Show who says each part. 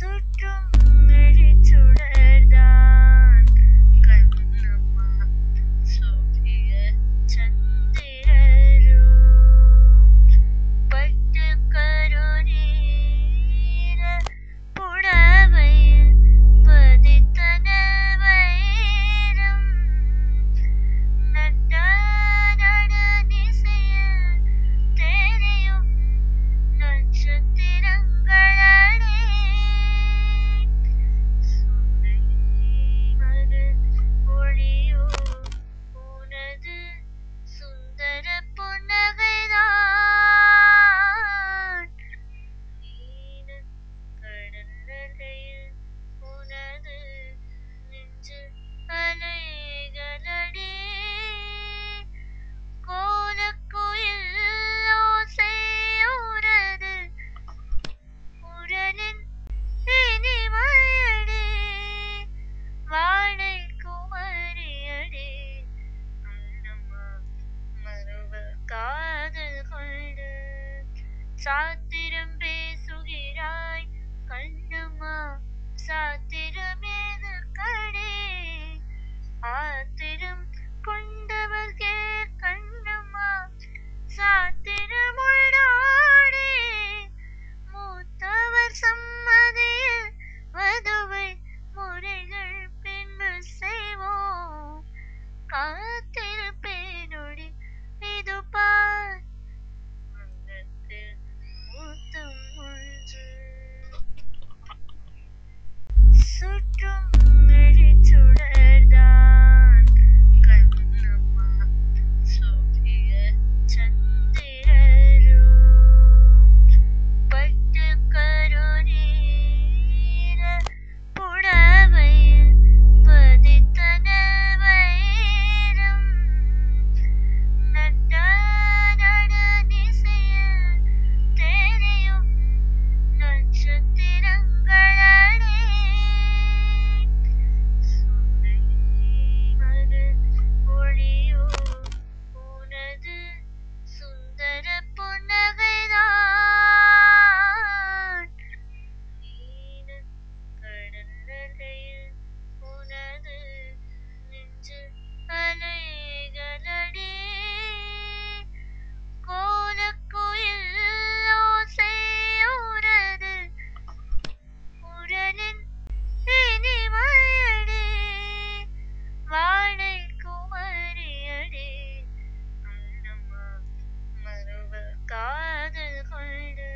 Speaker 1: சுற்றும் விழிச்சுடர்தான் கண்ணம்மா சூரிய சந்திரரோ பட்டு கருநீர புடவையில் பதித்தன வைரம் நட்ட நடுநிசையில் தெரியும் நட்சத்திரங்களே சூரியமகன் ஒளியோ உனது சுந்தர புன்னகைதான் நீலக் கடலலையில் உனது நெஞ்சு அலைகளடி கோலக்குயில் ஓசையுறது உடலின் இனிமையடி வாழை குமரியடி அண்ணம்மா மறுவ காதல் கொண்டு சாத்திரம் பேசுகிறாய் கண்ணம்மா சாத்திரம் எதற்கடி ஆத்திரம் கொண்டவர்கே கண்ணம்மா சாத்திரம் உள்ளோடி மூத்தவர் சம்மதியில் வதுவை முறைகள் பின்பு செய்வோம் காத்திருப்பேனொடி இது பார் அங்கத்தில் மூத்தம் ஒன்று சுற்றும் விழிச்சுடர்தான் கண்ணம்மா சூரிய சந்திரரோ பட்டு கருநீர புடவையில் பதித்தன வைரம் நட்ட நடுநிசையில் தெரியும் நட்சத்திரங்களே சூரியமகன் ஒளியோ உனது சுந்தர புன்னகைதான் நீலக் கடலலையில் உனது நெஞ்சு அலைகளடி கோலக்குயில் ஓசையுறது உடலின் இனிமையடி வாழை குமரியடி அண்ணம்மா மறுவ காதல் கொண்டு